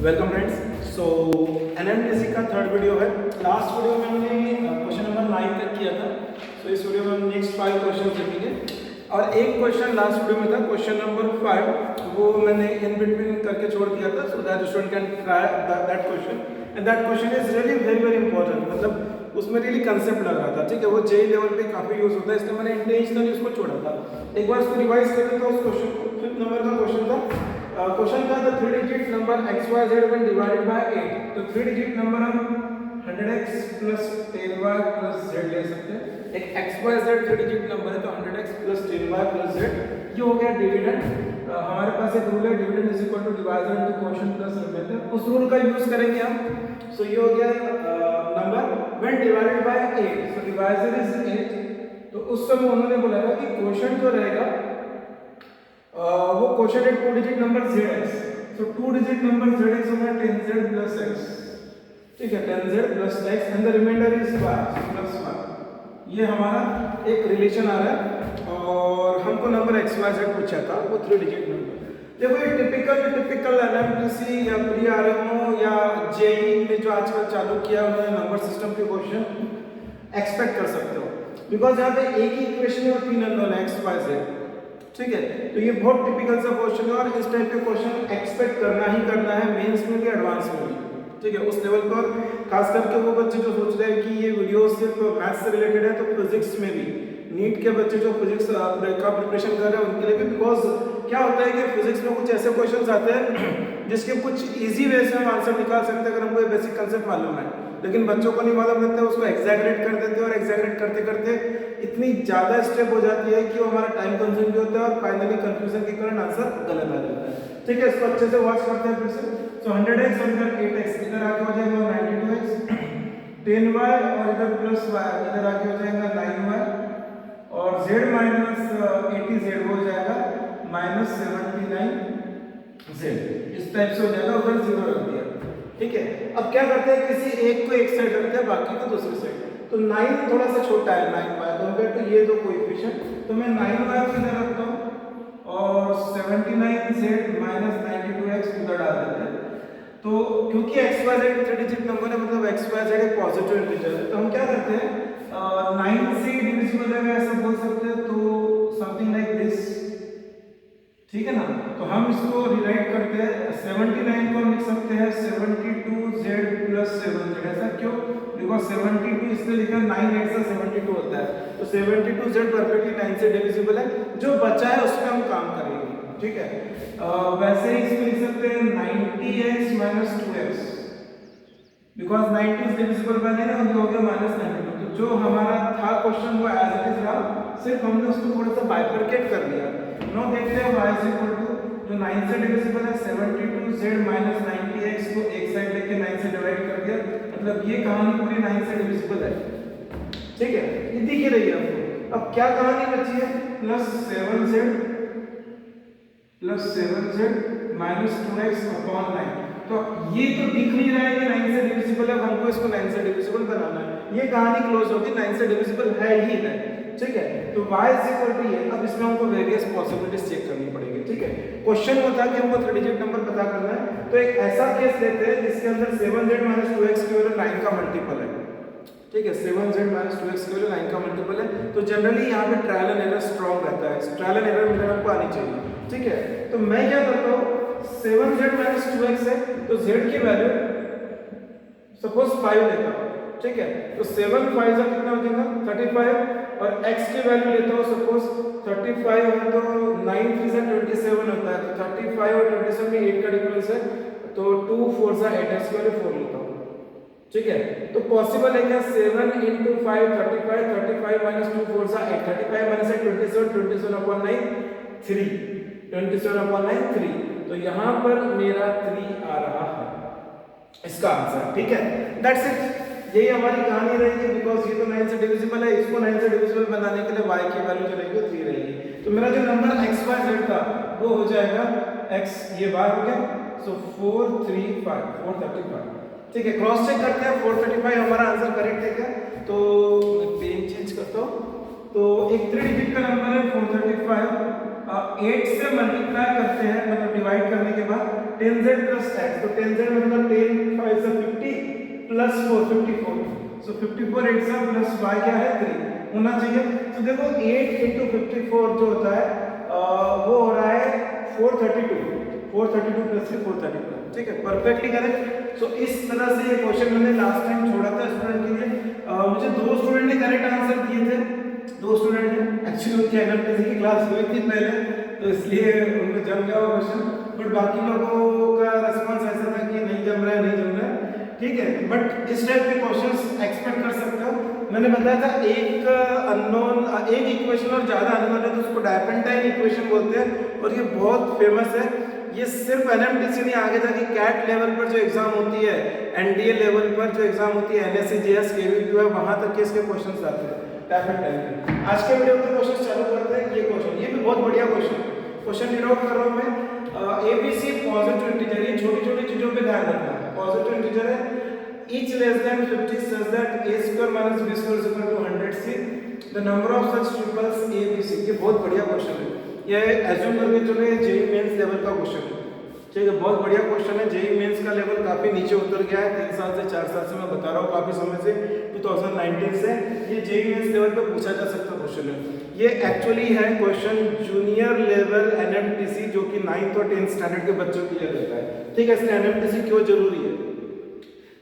Welcome friends. So NMDC का third video है। Last video में हमने क्वेश्चन नंबर 9 तक किया था। सो इस वीडियो में हम नेक्स्ट 5 क्वेश्चन देखेंगे और एक क्वेश्चन लास्ट वीडियो में था, क्वेश्चन नंबर 5, वो मैंने इन बिटवीन करके छोड़ दिया था so that student can try that question and that question is really very very important. मतलब उसमें रियली कंसेप्ट लग रहा था, ठीक है, वो जेई लेवल पे काफ़ी यूज होता है, इसलिए मैंने इंटेंशनली उसको छोड़ा था। एक बार उसको रिवाइज कर लेते उस क्वेश्चन को। 5th नंबर का क्वेश्चन था। क्वेश्चन का the 3 digit number xyz when divided by 8। तो 3 डिजिट नंबर हम 100x plus 10y plus z ले सकते हैं। एक xyz 3 डिजिट नंबर है तो 100x plus 10y plus z ये हो गया डिविडेंड। हमारे पास एक रूल है dividend is equal to divisor into quotient plus remainder, उस रूल का यूज करेंगे हम। सो ये हो गया number when divided by 8, so divisor is 8। तो उस समय उन्होंने बोला था कि क्वोशिएंट जो रहेगा वो क्वोशिएंट है 2 digit number zx। So 2 digit number zx होगा 10z प्लस x, ठीक है, 10z plus x and the remainder is y plus 1। ये हमारा एक रिलेशन आ रहा है और हमको नंबर xyz पूछा था, वो 3 डिजिट नंबर। देखो ये टिपिकल एनएमटीसी या प्री आरएमओ या जेई में जो आजकल चालू किया उन्होंने नंबर सिस्टम के क्वेश्चन एक्सपेक्ट कर सकते हो, बिकॉज यहाँ पे एक ही इक्वेशन है और 3 अननोन x y z, ठीक है। तो ये बहुत टिपिकल सा क्वेश्चन है और इस टाइप के क्वेश्चन एक्सपेक्ट करना ही करना है, मेंस में भी एडवांस में भी, ठीक है, उस लेवल पर। खास करके वो बच्चे जो सोच रहे हैं कि ये वीडियो सिर्फ मैथ्स से रिलेटेड है, तो फिजिक्स में भी नीट के बच्चे जो फिजिक्स का प्रिपरेशन कर रहे हैं उनके लिए भी, बिकॉज क्या होता है कि फिजिक्स में कुछ ऐसे क्वेश्चंस आते हैं जिसके कुछ इजी वे से हम आंसर निकाल सकते हैं अगर हमको ये बेसिक कंसेप्ट मालूम है, लेकिन बच्चों को नहीं मालूम रहता है, उसको एग्जैगरेट कर देते हैं और एग्जैगरेट करते करते इतनी ज़्यादा स्टेप हो जाती है कि वो हमारा टाइम कंज्यूम भी होता है और फाइनली कंफ्यूजन के कारण आंसर गलत आ जाता है, ठीक है। इसको अच्छे से वॉच करते हैं फिर से। सो 100x और 8x इधर आके हो जाएगा 92x, 10y और इधर प्लस y इधर आके हो जाएगा 9y और z माइनस 80z हो जाएगा माइनस 79z, इस टाइप से हो जाएगा, उधर 0 रख दिया, ठीक है। अब क्या करते हैं, किसी एक को एक साइड रखते हैं बाकी को दूसरी साइड। तो 9 थोड़ा सा छोटा है 9y कंपेयर टू ये दो कोएफिशिएंट, तो मैं 9y को इधर रखता हूँ और 79z माइनस 92x उधर डाल देते हैं। तो क्योंकि xyz 3 डिजिट नंबर है, मतलब xyz एक पॉजिटिव इंटीजर है, तो हम क्या करते हैं 9 से डिविजिबल है ऐसा बोल सकते हैं, तो समथिंग लाइक दिस, ठीक है ना। तो हम इसको रिराइट करते हैं 79 को हम लिख सकते हैं 72z प्लस 7z। ऐसा क्यों? बिकॉज 72 इसलिए लिखा 9 8 से 72 होता है, तो 72z परफेक्टली 9 से डिविजिबल है, जो बचा है उस पर हम काम करेंगे, ठीक है। वैसे ही इसको लिख सकते हैं 90x minus 2x, because 90 is divisible बनेगा और ये हो गया माइनस 92। तो जो हमारा था क्वेश्चन वो एज इट इज रहा, सिर्फ हमने उसको थोड़ा सा बाइफरकेट कर दिया। नो देखते हैं y इज इक्वल टू जो 9 से डिविजिबल है 72z माइनस 90x को एक साइड लेके 9 से डिवाइड कर दिया, मतलब ये कहानी पूरी 9 से डिविजिबल है, ठीक है, ये दिख ही रही है आपको। अब क्या कहानी बची है, plus 7z minus 2x upon 9। तो ये तो दिख नहीं रहा है कि 9 से डिविजिबल है, हमको इसको 9 से डिविजिबल बनाना है, ये कहानी क्लोज होगी, 9 से डिविजिबल है ही है, ठीक है। तो y इज इक्वल टू ये, अब इसमें हमको वेरियस पॉसिबिलिटीज चेक करनी पड़ेगी, ठीक है। क्वेश्चन में था कि हमको 3 डिजिट नंबर पता करना है, तो एक ऐसा केस लेते हैं जिसके अंदर 7z माइनस 2x की वैल्यू 9 का मल्टीपल है, ठीक है, 7z माइनस 2x की वैल्यू 9 का मल्टीपल है। तो जनरली यहाँ पे ट्रायल एंड एरर स्ट्रॉन्ग रहता है, ट्रायल एंड एरर मेथड आपको आनी चाहिए, ठीक है। तो मैं क्या करता हूँ 7z माइनस 2x है तो z की वैल्यू सपोज 5 लेता हूँ, ठीक है। तो 7 5 से कितना हो जाएगा 35 और x की वैल्यू लेता हूँ सपोज 35 है तो 9 3 से 27 होता है, तो 35 और 27 में 8 का डिफरेंस है, तो 2 4 से 8 x की वैल्यू 4 लेता हूँ, ठीक है। तो पॉसिबल है क्या 7 into 5 35 35 minus 2 4 से 8 35 minus 8 27 27 upon 9 3 27 upon 9 3, तो यहाँ पर मेरा 3 आ रहा है इसका आंसर, ठीक है। दैट्स इट, यही हमारी कहानी रहेगी, बिकॉज ये तो 9 से डिविजिबल है, इसको 9 से डिविजिबल बनाने के लिए y की वैल्यू जो रहेगी वो 3 रहेगी। तो मेरा जो नंबर xyz था वो हो जाएगा x, ये y हो गया, सो 435, ठीक है। क्रॉस चेक करते हैं 435 हमारा आंसर करेक्ट है क्या, तो मैं पेन चेंज करता हूँ। तो एक 3 डिजिट का नंबर है 435, 8 से मल्टीप्लाई करते हैं, मतलब डिवाइड करने के बाद 10z प्लस x, तो 10z मतलब 10 5 से 50 प्लस 4 54, सो 54 8 से प्लस y क्या है 3 होना चाहिए। तो देखो 8 into 54 जो होता है वो हो रहा है 432 प्लस 432, ठीक है, परफेक्टली करेक्ट। सो इस तरह से ये क्वेश्चन मैंने लास्ट टाइम छोड़ा था स्टूडेंट के लिए। मुझे 2 स्टूडेंट ने करेक्ट आंसर दिए थे, 2 स्टूडेंट ने, एक्चुअली उनकी एनएमटीसी की क्लास हुई थी पहले, तो इसलिए उनको जम गया वो क्वेश्चन, बट बाकी लोगों का रिस्पांस ऐसा था कि नहीं जम रहा है, ठीक है। बट इस टाइप के क्वेश्चंस एक्सपेक्ट कर सकते हो। मैंने बताया था एक अननोन, एक इक्वेशन और ज्यादा अननोन है तो उसको डायपेंटाइन इक्वेशन बोलते हैं, और ये बहुत फेमस है। ये सिर्फ एनएमटीसी नहीं, आगे जाके कैट लेवल पर जो एग्जाम होती है, एनडीए लेवल पर जो एग्जाम होती है, एनएससी जेएस केवीपी है, वहां तक के इसके क्वेश्चंस आते हैं डायपेंटाइन के। आज के वीडियो में क्वेश्चन चालू करते हैं। ये क्वेश्चन, ये भी बहुत बढ़िया क्वेश्चन डिनोट कर रहा हूं मैं। एबीसी पॉजिटिव इंटीजर, ये छोटी-छोटी चीजों पे ध्यान रखना। पॉजिटिव इंटीजर है, each less than 50 such that a square minus b square is equal to 100c, the number of such triples a b c। ये बहुत बढ़िया क्वेश्चन है, ये एज्यूम करके चलो ये जेईई मेंस लेवल का क्वेश्चन है, ठीक है, बहुत बढ़िया क्वेश्चन है। जेईई मेंस का लेवल काफी नीचे उतर गया है 3 साल से 4 साल से, मैं बता रहा हूँ काफी समय से, 2019 से ये जेईई मेंस लेवल पे पूछा जा सकता क्वेश्चन है। ये एक्चुअली है क्वेश्चन जूनियर लेवल एनएमटीसी, जो कि 9th और 10th स्टैंडर्ड के बच्चों के लिए रहता है, ठीक है। इसलिए एनएमटीसी क्यों जरूरी है,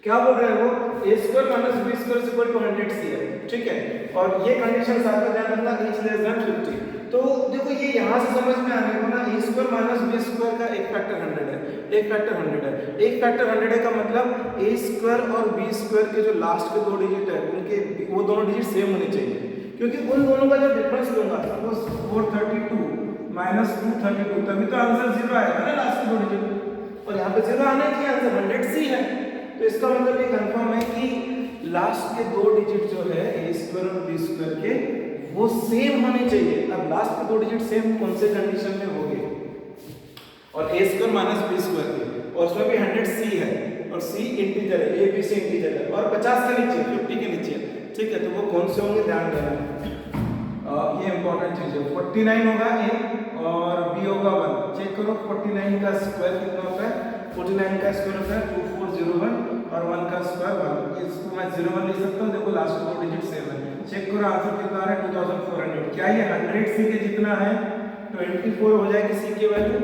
क्या बोल रहे हैं वो, a square minus b square is equal to 100c है, ठीक है, और ये कंडीशन साथ में ध्यान रखना, each less than 50। तो देखो ये यहाँ से समझ में आने को ना, a square minus b square का एक फैक्टर 100 है, एक फैक्टर 100 है, एक फैक्टर 100 है का मतलब a स्क्वायर और b स्क्वायर के जो लास्ट के 2 डिजिट है उनके वो दोनों डिजिट सेम होने चाहिए, क्योंकि उन दोनों का जब डिफरेंस लूंगा, सपोज 432 माइनस 232, तभी तो आंसर 0 आएगा ना लास्ट के 2 डिजिट, और यहाँ पे 0 आना चाहिए, आंसर 100c है। तो इसका मतलब ये कंफर्म है कि लास्ट के 2 डिजिट जो है a स्क्वायर और b स्क्वायर के वो सेम होने चाहिए। अब लास्ट के 2 डिजिट सेम कौन से कंडीशन में होंगे, और a square minus b square के, और उसमें भी 100c है, और c इंटीजर है, a b c इंटीजर है, और 50 के नीचे 50 के नीचे, ठीक है, तो वो कौन से होंगे ध्यान देना, ये इंपॉर्टेंट चीज है। 49 होगा a और b होगा 1, चेक करो 49 का स्क्वायर कितना होता है, 49 का स्क्वायर होता है 2401 और 1 का स्क्वायर 1, इसको मैं 01 लिख सकता हूं, देखो लास्ट 2 डिजिट सेम है, चेक करो आंसर कितना आ रहा है 2400। क्या ये 100c के जितना है, 24 हो जाएगी c की वैल्यू,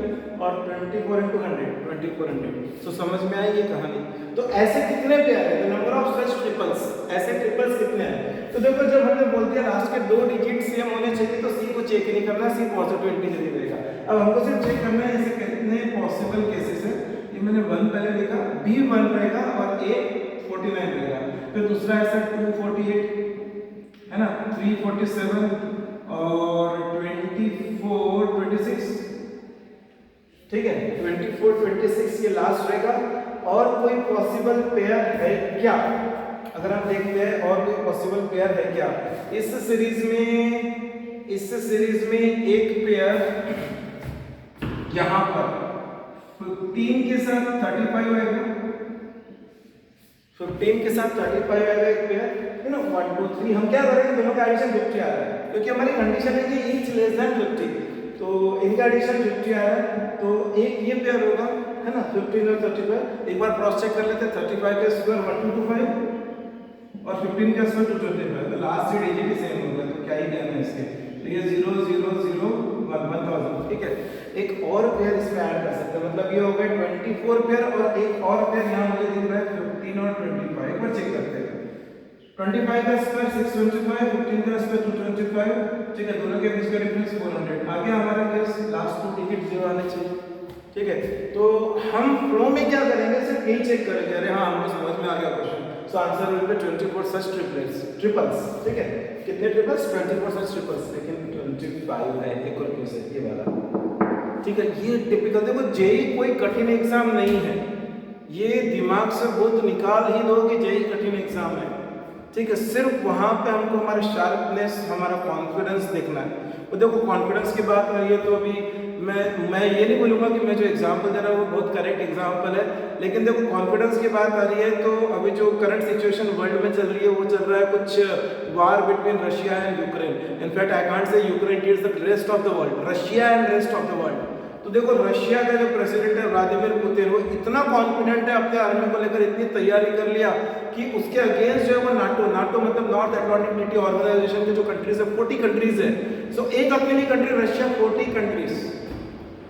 और 24 into 100 2400। तो समझ में आई ये कहानी। तो ऐसे कितने पेयर है, नंबर ऑफ सच ट्रिपल्स, ऐसे ट्रिपल्स कितने हैं, तो देखो जब हमने बोल दिया लास्ट के 2 डिजिट सेम होने चाहिए, तो c को चेक नहीं करना, c पॉजिटिव इंटीजर ही रहेगा। अब हमको सिर्फ चेक करना है ऐसे कितने पॉसिबल केसेस है, ये मैंने 1 पहले लिखा, b 1 रहेगा और a 49 रहेगा, फिर दूसरा ऐसा 248 है ना, 347 और 24 26, ठीक है, 24 26 ये लास्ट रहेगा। और कोई पॉसिबल पेयर है क्या, अगर हम देखते हैं और कोई पॉसिबल पेयर है क्या, इस सीरीज में एक पेयर यहां पर 15 के साथ 35 आएगा, 15 के साथ 35 आएगा एक पेयर, है ना, 1 2 3, हम क्या करेंगे, दोनों का एडिशन 50 आ रहा है, क्योंकि हमारी कंडीशन है कि ईच लेस देन 50, तो इनका एडिशन 50 आ रहा है, तो एक ये पेयर होगा, है ना, 15 और 35। एक बार क्रॉस चेक कर लेते हैं, 35 का स्क्वायर 1225 और 15 का स्क्वायर 225, तो लास्ट 3 डिजिट ही सेम होगा, तो क्या ही कहना है इसके, तो ये 0 0 0 1 1000, ठीक है। एक और पेयर इसमें ऐड कर सकते हैं, मतलब ये हो गए 24 पेयर, और एक और पेयर यहाँ मुझे दिख रहा है 15 और 25, एक बार चेक करते हैं, 25 का स्क्वायर 625, 15 का स्क्वायर 225, ठीक है, दोनों के बीच का डिफरेंस 400। आगे हमारा केस लास्ट 2 डिजिट 0 आने चाहिए, ठीक है। तो हम फ्लो में क्या करेंगे, सिर्फ यही चेक करेंगे, अरे हाँ हमको समझ में आ गया question, so answer will be 24 such triples, ठीक है, कितने ट्रिपल्स, 24 सच ट्रिपल्स, लेकिन 25 है, एक और केस है ये वाला, ठीक है। ये टिपिकल, देखो जेईई कोई कठिन एग्जाम नहीं है, ये दिमाग से बहुत निकाल ही दो कि जेईई कठिन एग्जाम है, ठीक है, सिर्फ वहां पे हमको हमारा शार्पनेस, हमारा कॉन्फिडेंस देखना है। तो देखो कॉन्फिडेंस की बात आ रही है, तो अभी मैं ये नहीं बोलूँगा कि मैं जो एग्जाम्पल दे रहा हूँ वो बहुत करेक्ट एग्जाम्पल है, लेकिन देखो कॉन्फिडेंस की बात आ रही है, तो अभी जो करंट सिचुएशन वर्ल्ड में चल रही है वो चल रहा है कुछ war between Russia and Ukraine. In fact I can't say Ukraine, it is the rest of the world, Russia and rest of the world. तो देखो रशिया का जो प्रेसिडेंट है व्लादिमीर पुतिन, वो इतना कॉन्फिडेंट है अपने आर्मी को लेकर, इतनी तैयारी कर लिया कि उसके अगेंस्ट जो है वो नाटो मतलब नॉर्थ अटलांटिक ट्रीटी ऑर्गेनाइजेशन के जो कंट्रीज है 40 कंट्रीज है। सो एक अकेली country Russia 40 countries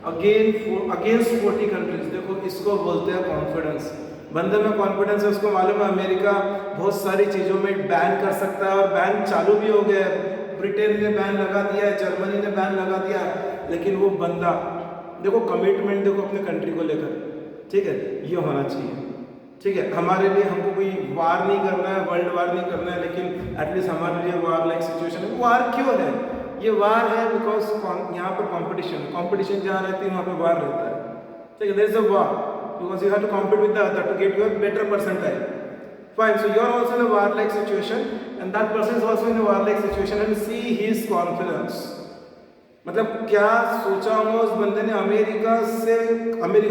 against 40 countries. देखो इसको बोलते हैं कॉन्फिडेंस। बंदे में कॉन्फिडेंस है, उसको मालूम है अमेरिका बहुत सारी चीज़ों में बैन कर सकता है और बैन चालू भी हो गया है। ब्रिटेन ने बैन लगा दिया है, जर्मनी ने बैन लगा दिया है, लेकिन वो बंदा देखो कमिटमेंट देखो अपने कंट्री को लेकर, ठीक है, ये होना चाहिए। ठीक है, हमारे लिए हमको कोई वार नहीं करना है, वर्ल्ड वार नहीं करना है, लेकिन एटलीस्ट हमारे लिए वार लाइक सिचुएशन है। वार क्यों है? ये वार है बिकॉज यहाँ पर कंपटीशन जहाँ रहती है वहाँ पे वार रहता है। ठीक है, there is a war because you have to compete with the other to get your better percentile. Fine, so you are also in a war-like situation and that person is also in a war-like situation and see his confidence. मतलब क्या सोचा होगा उस बंदे ने, America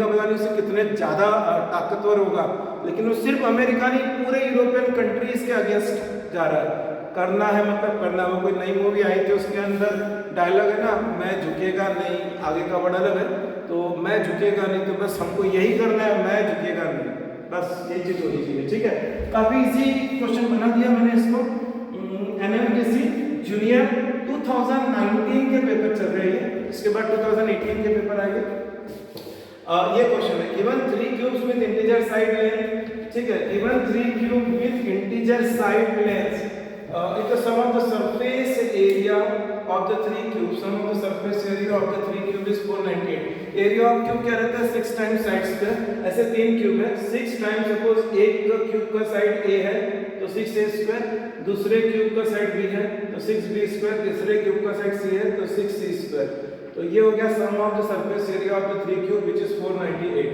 पता नहीं उससे कितने ज़्यादा ताकतवर होगा, लेकिन वो सिर्फ अमेरिका नहीं पूरे यूरोपियन कंट्रीज के अगेंस्ट जा रहा है। करना है मतलब करना। वो कोई नई मूवी आई थी उसके अंदर डायलॉग है ना, मैं झुकेगा नहीं, आगे का वर्ड अलग है, तो मैं झुकेगा नहीं, तो बस हमको यही करना है, मैं झुकेगा नहीं, बस ये चीज़ होनी चाहिए। ठीक है, काफ़ी इजी क्वेश्चन बना दिया मैंने इसको। NMDC जूनियर 2019 के पेपर चल रहे हैं, इसके बाद 2018 के पेपर आएंगे। ये क्वेश्चन है, given 3 cubes with integer side length. ठीक है, given 3 cube with integer side length, if the sum of the surface area of the 3 cubes, sum of the surface area of the 3 cube is 498। Area of cube क्या रहता है? 6 times side square. ऐसे 3 cube है, 6 times suppose एक cube का side a है तो 6a square, दूसरे क्यूब का साइड b है तो 6b स्क्वायर, तीसरे क्यूब का साइड c है तो 6c स्क्वायर। तो ये हो गया sum of the surface area of the 3 cube which is 498।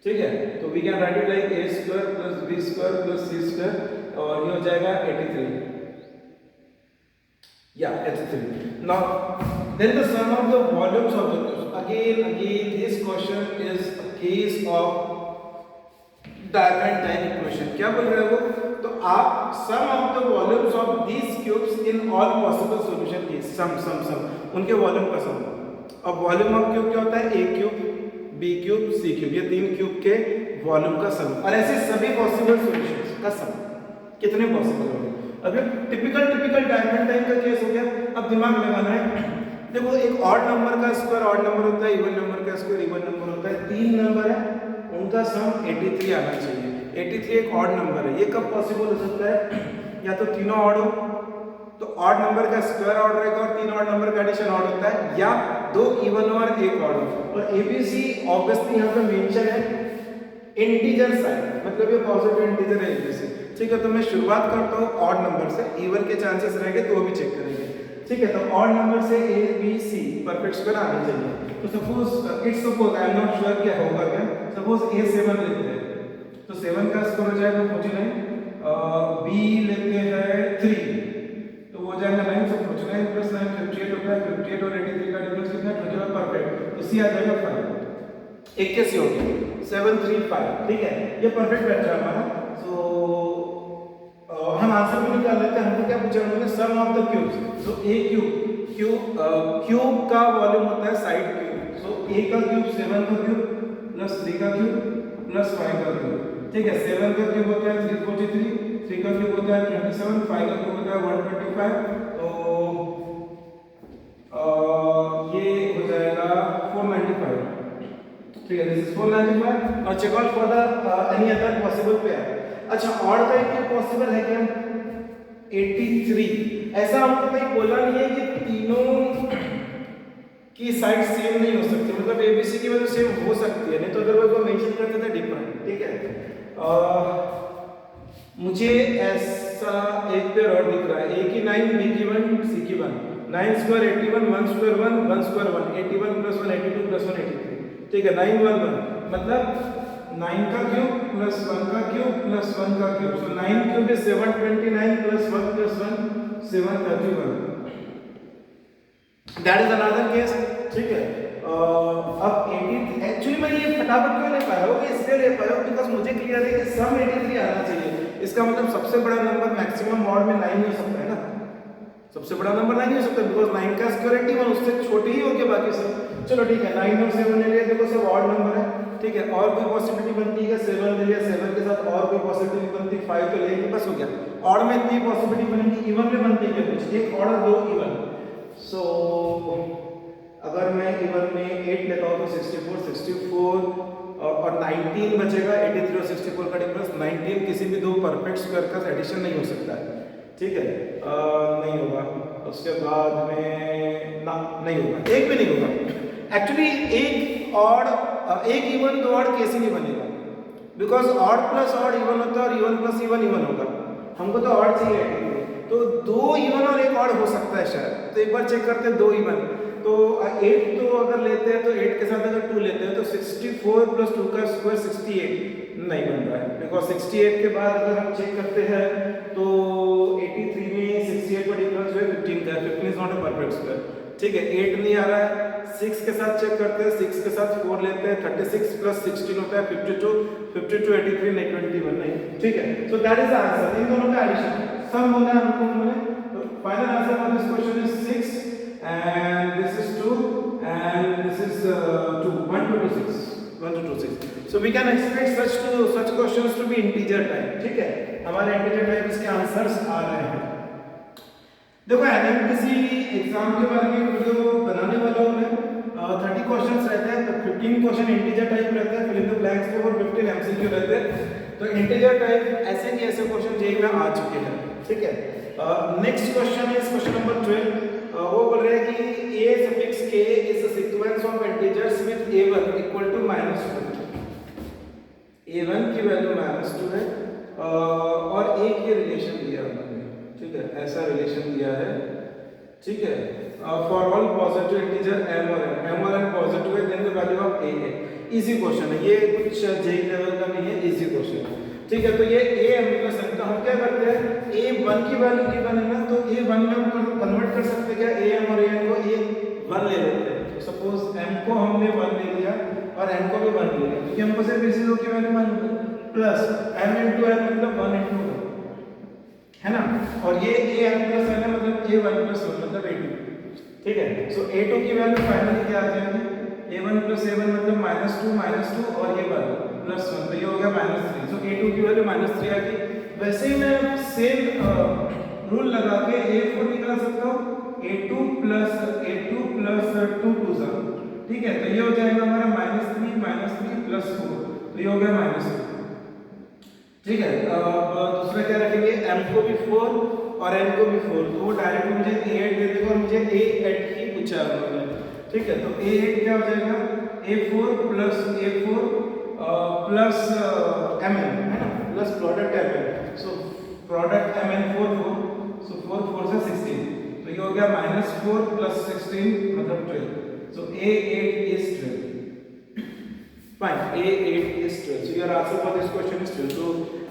ठीक है, तो we can write it like a square plus b square plus c square और ये हो जाएगा 83। या 83। Now then the sum of the volumes of the cubes, again this question is a case of Diophantine equation। क्या बोल रहे हो? तो आप sum of the volumes of these cubes in all possible solution की sum उनके volume का सम। अब वॉल्यूम ऑफ क्यूब क्या होता है? a cube, b cube, c cube, ये 3 क्यूब के वॉल्यूम का सम और ऐसे सभी पॉसिबल सॉल्यूशंस का सम कितने पॉसिबल होंगे। अब टिपिकल डायफैंटाइन का केस हो गया। अब दिमाग लगाना है, देखो एक ऑड नंबर का स्क्वायर ऑड नंबर होता है, इवन नंबर का स्क्वायर इवन नंबर होता है। 3 नंबर है, उनका सम 83 आना चाहिए। 83 एक ऑड नंबर है, ये कब पॉसिबल हो सकता है? या तो तीनों ऑड हो तो ऑड नंबर का स्क्वायर ऑड रहेगा और 3 ऑड नंबर का एडिशन ऑड होता है, या 2 इवन और 1 ऑड हो। और ABC ऑब्वियसली यहाँ पे मेंशन है इंटीजर साइड, मतलब ये पॉजिटिव इंटीजर है ABC। ठीक है, तो मैं शुरुआत करता हूँ ऑड नंबर से, इवन के चांसेस रहेंगे तो वो भी चेक करेंगे। ठीक है, तो ऑड नंबर से A B C perfect square आने चाहिए। तो suppose I am not sure क्या होगा क्या, सपोज A7 लेते हैं तो 7 का स्क्वायर हो जाएगा 49, B लेते हैं 3 तो वो हो जाएगा 9, so 49 प्लस 9 58 होता है। 58 और 83 का डिफरेंस कितना है? 25 परफेक्ट, तो C आ जाएगा 5। एक कैसे हो गया 7 3 5। ठीक है, ये परफेक्ट बैठ रहा हमारा। सो हम आंसर भी निकाल लेते हैं। हमको क्या पूछा उन्होंने? Sum of the cubes. So a cube का वॉल्यूम होता है साइड क्यूब। सो a का क्यूब 7 का क्यूब प्लस 3 का क्यूब प्लस 5 का क्यूब। ठीक है, 7 का क्यूब होता है 343, 3 का क्यूब होता है 27, 5 का क्यूब होता है 125। तो ये हो जाएगा 495। ठीक है, दिस इज 495 और check out for the any other possible pair. अच्छा, ऑड का एक पॉसिबल है क्या? 83। ऐसा हमको कहीं बोला नहीं है कि तीनों की साइड सेम नहीं हो सकती, मतलब ABC की वजह सेम हो सकती है, नहीं तो अदरवाइज वो मेंशन करते थे डिफरेंट। ठीक है, मुझे ऐसा एक पेयर और दिख रहा है, A की 9 B की 1 C की 1, 9 square 81, 1 square 1, 1 square 1, 81 plus 1 82 plus 1 83। ठीक है, 9 1 1 मतलब 9 का क्यूब प्लस 1 का क्यूब प्लस 1 का cube. So 9 cube is 729 plus 1 plus 1 731। That is another case. ठीक है, अब 80 एक्चुअली मैं ये फटाफट क्यों ले पाया हूँ? इसलिए ले पाया हूँ बिकॉज मुझे क्लियर है कि सम 83 आना चाहिए। इसका मतलब सबसे बड़ा नंबर मैक्सिमम मॉड में 9 हो सकता है ना, सबसे बड़ा नंबर 9 हो सकता है बिकॉज 9 का स्क्वायर 81, उससे छोटे ही होंगे बाकी सब। चलो ठीक है, 9 और 7 ले लिया, देखो सब ऑड नंबर है, ठीक है। और कोई पॉसिबिलिटी बनती है, 7 ले लिया, 7 के साथ और कोई पॉसिबिलिटी बनती, 5 तो लेंगे, बस हो गया। ऑड में इतनी पॉसिबिलिटी बनेगी, इवन में बनती है कुछ, एक ऑड और 2 इवन। सो अगर मैं इवन में 8 लेता हूँ तो 64 और 19 बचेगा, 83 और 64 का डिफरेंस 19, किसी भी दो परफेक्ट स्क्वायर का एडिशन नहीं हो सकता है, ठीक है, नहीं होगा। उसके बाद में ना नहीं होगा, एक भी नहीं होगा। एक्चुअली एक ऑड, एक इवन दो ऑड कैसे नहीं बनेगा, because odd plus odd even होता है और इवन प्लस इवन इवन होगा, हमको तो ऑड चाहिए, तो 2 इवन और एक ऑड हो सकता है शायद, तो एक बार चेक करते हैं 2 इवन। तो 8 तो अगर लेते हैं तो 8 के साथ अगर 2 लेते हैं तो 64 प्लस 2 का स्क्वायर 68 नहीं बन रहा है, बिकॉज 68 के बाद अगर हम चेक करते हैं तो 83 में 68 का डिफरेंस जो है 15 का है, 15 is not a perfect square, ठीक है। 8 नहीं आ रहा है, 6 के साथ चेक करते हैं, 6 के साथ 4 लेते हैं, 36 प्लस 16 होता है 52, 83 नहीं 21 नहीं, ठीक है। So that is the answer, इन दोनों का एडिशन सम होना है हमको बोले, तो final answer for this question is 6 and this is 2 and this is 2, 1 to 6, 1 to 6. So we can expect such questions to be integer type, ठीक है, हमारे integer type इसके आंसर्स आ रहे हैं। देखो एनएमटीसी एग्जाम के बारे में वीडियो बनाने वाला हूं मैं, 30 क्वेश्चंस रहते हैं, तो 15 क्वेश्चन इंटीजर टाइप रहते हैं, फिल इन द ब्लैंक्स पे, और 15 एमसीक्यू रहते हैं। तो इंटीजर टाइप ऐसे के ऐसे क्वेश्चन जेई में आ चुके हैं, ठीक है। Next question is question number 12, वो बोल रहे हैं कि a suffix k is a sequence of integers with a1 equal to -2, a1 की वैल्यू -2 है और a की रिलेशन दिया है, ठीक है, ऐसा रिलेशन दिया है, ठीक है। For all positive integer m और n पॉजिटिव है, then the value of a है। इजी क्वेश्चन है ये, कुछ जेई लेवल का नहीं है, इजी क्वेश्चन है, ठीक है। तो ये a m प्लस n, तो हम क्या करते हैं, a1 की वैल्यू गिवन है ना, तो a1 में हम कन्वर्ट कर सकते हैं क्या, am और an को a1 ले लेते हैं। तो सपोज m को हमने 1 ले लिया और n को भी 1 ले लिया, क्योंकि हमको सिर्फ इसी दो की वैल्यू मालूम है, प्लस m into n मतलब 1 into 1 है ना, और ये a n plus n है, मतलब a1 plus 1 मतलब a2, ठीक है। सो a2 की वैल्यू फाइनली क्या आ जाएगी, a1 plus a1 मतलब -2 और ये वाला +1, तो ये हो गया -3। सो a2 की वैल्यू -3 आ गई। वैसे ही मैं सेम रूल लगा के a4 निकाल सकता हूँ, a2 plus 2 2 सा, ठीक है। तो ये हो जाएगा हमारा -3 प्लस 4, तो ये हो गया -2, ठीक है। अब दूसरा क्या रखेंगे, m को भी 4 और n को भी 4, तो वो डायरेक्ट मुझे a8 दे देगा और मुझे a8 ही पूछा है उन्होंने, ठीक है। तो a8 क्या हो जाएगा, a4 प्लस mn है ना, plus product mn, so product mn 4 सो 4 से 16, तो ये हो गया -4 प्लस 16 मतलब 12, सो a8 is 12, fine, a8 is 12, so your answer for this question is 12। तो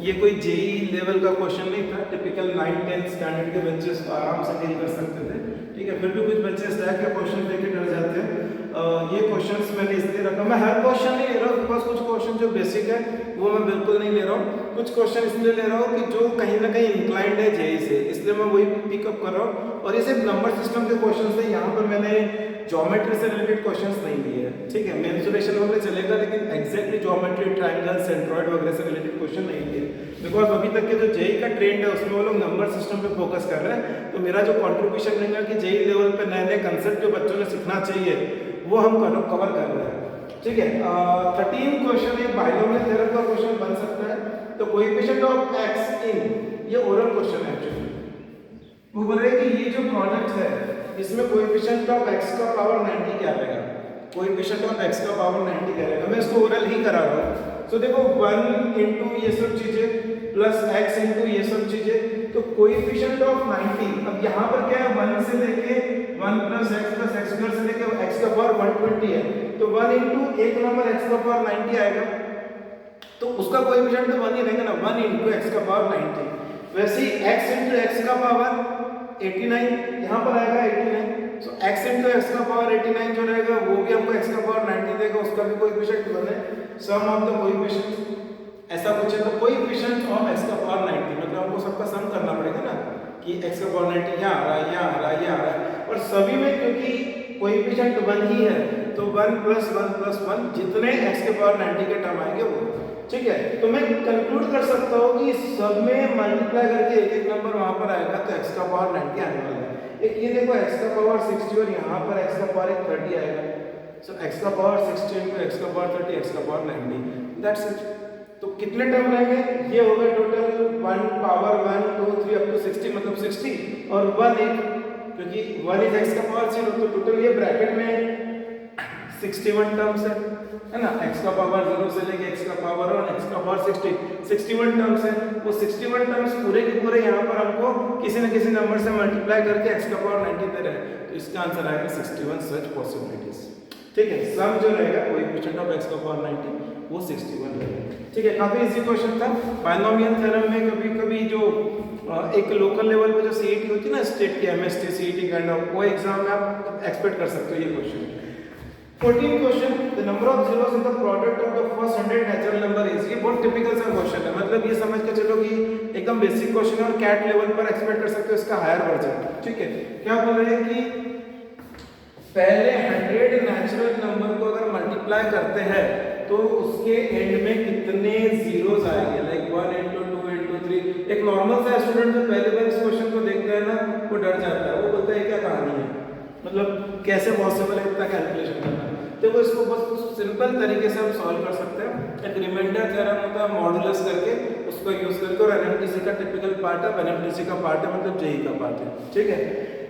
ये कोई जेई लेवल का क्वेश्चन नहीं था, टिपिकल 9-10 स्टैंडर्ड के बच्चे आराम से डील कर सकते थे, ठीक है। फिर भी कुछ बच्चे इस टाइप के क्वेश्चन देख के डर जाते हैं। ये क्वेश्चंस मैंने इसलिए रखा, मैं हर क्वेश्चन नहीं ले रहा हूँ, बिकॉज कुछ क्वेश्चन जो बेसिक है वो मैं बिल्कुल नहीं ले रहा हूँ, कुछ क्वेश्चन इसलिए ले रहा हूँ कि जो कहीं ना कहीं इंक्लाइंड है जेई से, इसलिए मैं वही पिकअप कर रहा हूँ। और ये सिर्फ नंबर सिस्टम के क्वेश्चन है, यहाँ पर मैंने ज्योमेट्री से रिलेटेड क्वेश्चंस नहीं लिए हैं, ठीक है। मेंसुरेशन वगैरह चलेगा, लेकिन एग्जैक्टली ज्योमेट्री, ट्रायंगल, सेंट्रॉइड वगैरह से रिलेटेड क्वेश्चन नहीं लिए, बिकॉज अभी तक के जो जेई का ट्रेंड है उसमें वो लोग नंबर सिस्टम पे फोकस कर रहे हैं। तो मेरा जो कंट्रीब्यूशन रहेगा कि जेई लेवल पे नए नए कंसेप्ट जो बच्चों को सीखना चाहिए वो हम कवर कर रहे हैं, ठीक है। 13 क्वेश्चन एक बाइनोमियल थ्योरम का क्वेश्चन बन सकता है। तो कोएफिशिएंट ऑफ x इन, ये ओरल क्वेश्चन है एक्चुअली, वो बोल रहे हैं कि ये जो प्रोडक्ट है इसमें कोएफिशिएंट ऑफ x का पावर 90 क्या रहेगा, कोएफिशिएंट ऑफ x का पावर 90 क्या रहेगा। मैं इसको ओरल ही करा रहा हूँ। तो देखो 1 into ये सब चीजें प्लस x into ये सब चीजें, तो कोएफिशिएंट ऑफ 90, अब यहाँ पर क्या है 1 से लेके 1 प्लस x स्क्वायर से लेके x का पावर 120 है, तो 1 into एक नंबर x का पावर 90 आएगा, तो उसका कोएफिशिएंट तो 1 ही रहेगा ना, 1 into x का पावर 90। वैसे ही x into x का पावर 89 यहाँ पर आएगा 89, तो x into x का पावर 89 जो रहेगा वो भी हमको x का पावर 90 देगा, उसका भी कोएफिशिएंट बने सम ऑफ द कोएफिशिएंट, ऐसा कुछ है। तो कोएफिशिएंट ऑफ x का पावर 90 मतलब हमको सबका सम करना पड़ेगा ना, कि x का पावर 90 यहाँ आ रहा है, यहाँ आ रहा है, यहाँ आ रहा है, और सभी में क्योंकि कोएफिशिएंट 1 ही है तो 1 + 1 + 1 जितने x के पावर 90 के टर्म आएंगे वो, ठीक है। तो मैं कंक्लूड कर सकता हूँ कि सब में मल्टीप्लाई करके एक एक नंबर वहाँ पर आएगा तो x का पावर 90 आने वाला है। एक ये देखो x का पावर 60 और यहाँ पर x का पावर 30 आएगा। सो x का पावर 60 × x का पावर 30, x का पावर 90, दैट्स इट। तो कितने टर्म रहेंगे? ये हो गए टोटल 1 पावर 1 2 3 अप टू 60, मतलब 60 और 1 एक, क्योंकि 1 इज x का पावर 0, तो टोटल ये ब्रैकेट में 61 टर्म्स है ना। x का पावर 0 से लेके x का पावर 1, x का पावर 61 टर्म्स है। वो 61 टर्म्स पूरे के पूरे यहाँ पर हमको किसी न किसी नंबर से मल्टीप्लाई करके x का पावर 90 दे रहे हैं, तो इसका आंसर आएगा 61 सच पॉसिबिलिटीज, ठीक है। सम जो रहेगा कोएफिशिएंट ऑफ x का पावर 90 वो 61 रहेगा, ठीक है। काफी इजी क्वेश्चन था। बायनोमियल थ्योरम में कभी कभी जो एक लोकल लेवल पे जो सीईटी होती है ना, स्टेट की एमएसटी सीईटी काइंड ऑफ, वो एग्जाम में आप एक्सपेक्ट कर सकते हो ये question. 14 question, the number of zeros in the product of the first 100 natural number is. ये बहुत टिपिकल सा क्वेश्चन है, मतलब ये समझ के चलो कि एकदम बेसिक क्वेश्चन है और कैट लेवल पर एक्सपेक्ट कर सकते हो इसका हायर वर्जन, ठीक है। क्या बोल रहे हैं कि पहले 100 नेचुरल नंबर को अगर मल्टीप्लाई करते हैं तो उसके एंड में कितने जीरोस आएंगे, लाइक 1 × 2 × 3। एक नॉर्मल सा स्टूडेंट जो पहले बार इस क्वेश्चन को देखता है ना, वो डर जाता है, वो बोलता है क्या कहानी है, मतलब कैसे पॉसिबल है इतना कैलकुलेशन करना। तो वो इसको बस सिंपल तरीके से हम सॉल्व कर सकते हैं। एक रिमाइंडर थ्योरम होता है मॉडुलस करके, उसको यूज करके, और एनएमटीसी का टिपिकल पार्ट है, एनएमटीसी का पार्ट है, मतलब जेई का पार्ट है, ठीक है।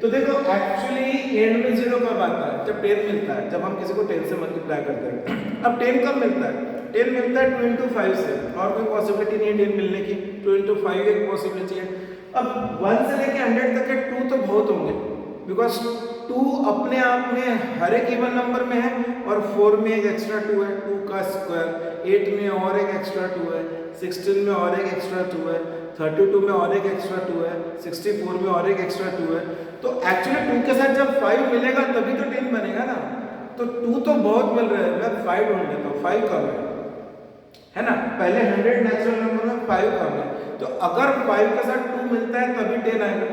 तो देखो एक्चुअली एंड में 0 कब आता है? जब 10 मिलता है, जब हम किसी को 10 से मल्टीप्लाई करते हैं। अब 10 कब मिलता है? 10 मिलता है 2 × 5 से, और कोई पॉसिबिलिटी नहीं है 10 मिलने की, 2 × 5 एक पॉसिबिलिटी है। अब 1 से लेके 100 तक के 2 तो बहुत होंगे, बिकॉज 2 अपने आप में हर एक इवन नंबर में है, और 4 में एक एक्स्ट्रा 2 है, 2 का स्क्वायर, 8 में और एक एक्स्ट्रा 2 है, 16 में और एक एक्स्ट्रा 2 है, 32 में और एक एक्स्ट्रा 2 है, 64 में और एक एक्स्ट्रा 2 है। तो एक्चुअली 2 के साथ जब 5 मिलेगा तभी तो 10 बनेगा ना। तो 2 तो बहुत मिल रहा है, मैं 5 ढूंढ लेता हूँ, 5 कम है ना। पहले 100 नेचुरल नंबर में 5 कम है, तो अगर 5 के साथ 2 मिलता है तभी 10 आएगा,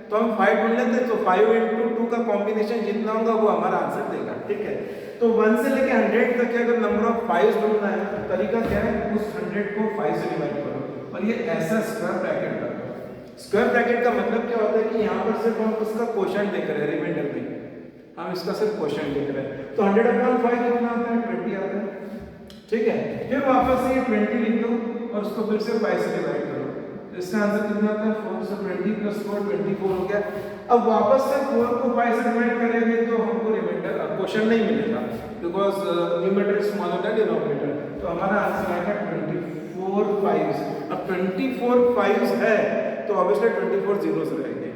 तो हम 5 ढूंढ लेते हैं। तो 5 × 2 का कॉम्बिनेशन जितना होगा वो हमारा आंसर देगा, ठीक है। तो 1 से लेके 100 तक के अगर नंबर ऑफ 5 ढूंढना है तो तरीका क्या है, उस 100 को 5 से डिवाइड करो, और ये ऐसा स्क्वायर ब्रैकेट करो। स्क्वायर ब्रैकेट का मतलब क्या होता है कि यहाँ पर सिर्फ हम उसका क्वोशंट देख रहे हैं, रिमाइंडर में हम इसका सिर्फ क्वोशंट देख रहे हैं। तो 100/5 कितना आता है? 20 आता है, ठीक है। फिर वापस से ये 20 लिख दो और उसको फिर से 5 से डिवाइड करो, तो इसका आंसर कितना आता है? 4। सो 20 + 4 24 हो गया। अब वापस से 4 को 5 से डिवाइड करेंगे तो हमको रिमाइंडर क्वोशंट नहीं मिलेगा, because numerator is smaller than denominator. तो हमारा आंसर आएगा 24 5। अब 24 5 है तो ऑब्वियसली 24 जीरोस रहेंगे,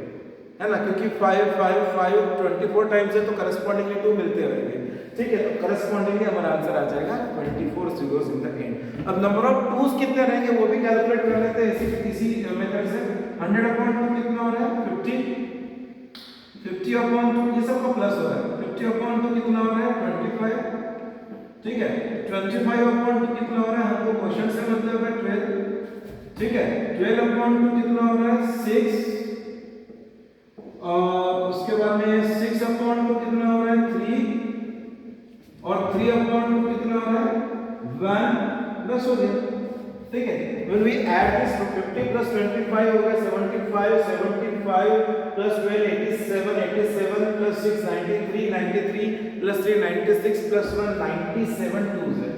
है ना, क्योंकि 5 5 5 24 टाइम्स है तो करस्पॉन्डिंगली 2 मिलते रहेंगे, ठीक है। तो करस्पॉन्डिंगली हमारा आंसर आ जाएगा 24 जीरोस इन द एंड। अब नंबर ऑफ 2s कितने रहेंगे वो भी कैलकुलेट कर लेते हैं इसी मेथड से। 100/2 कितना हो रहा है? 50। 50/2 ये सबका प्लस हो रहा है। 50/2 कितना हो रहा है? 25, ठीक है। 25/2 कितना हो रहा है? हमको क्वेश्चन से मतलब है 12, ठीक है। 12/2 कितना हो रहा है? 6, और उसके बाद में 6/2 कितना हो रहा है? 3, और 3/2 कितना हो रहा है? 1, बस हो गया, ठीक है। when we add this, 50 + 25 हो गया 75, 75 + 12 87, 87 + 6 93, 93 + 3 96 + 1 97 2s है,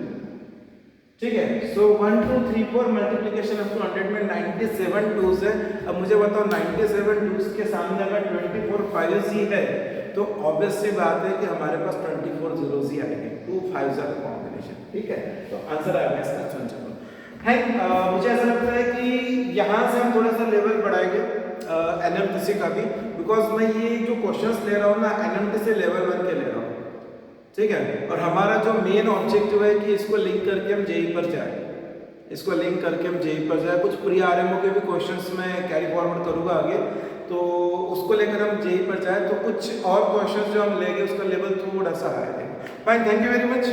ठीक है। सो 1 2 3 4 मल्टीप्लिकेशन अप टू 100 में 97 2s है। अब मुझे बताओ 97 2s के सामने अगर 24 5s ही है तो ऑब्वियस सी बात है कि हमारे पास 24 जीरोस ही आएंगे, 2 5s का कॉम्बिनेशन, ठीक है। तो आंसर आएगा इसका 55 है। मुझे ऐसा लगता है कि यहाँ से हम थोड़ा सा लेवल बढ़ाएंगे एनएमटीसी का भी, बिकॉज मैं ये जो क्वेश्चंस ले रहा हूँ ना एनएमटीसी लेवल 1 के ले रहा हूँ, ठीक है। और हमारा जो मेन ऑब्जेक्टिव है कि इसको लिंक करके हम जेई पर जाए, इसको लिंक करके हम जेई पर जाए। कुछ प्री आरएमओ के भी क्वेश्चंस मैं कैरी फॉरवर्ड करूँगा आगे, तो उसको लेकर हम जेई पर जाए तो कुछ और क्वेश्चंस जो हम लेंगे उसका लेवल थोड़ा सा हाई है। Fine, thank you very much.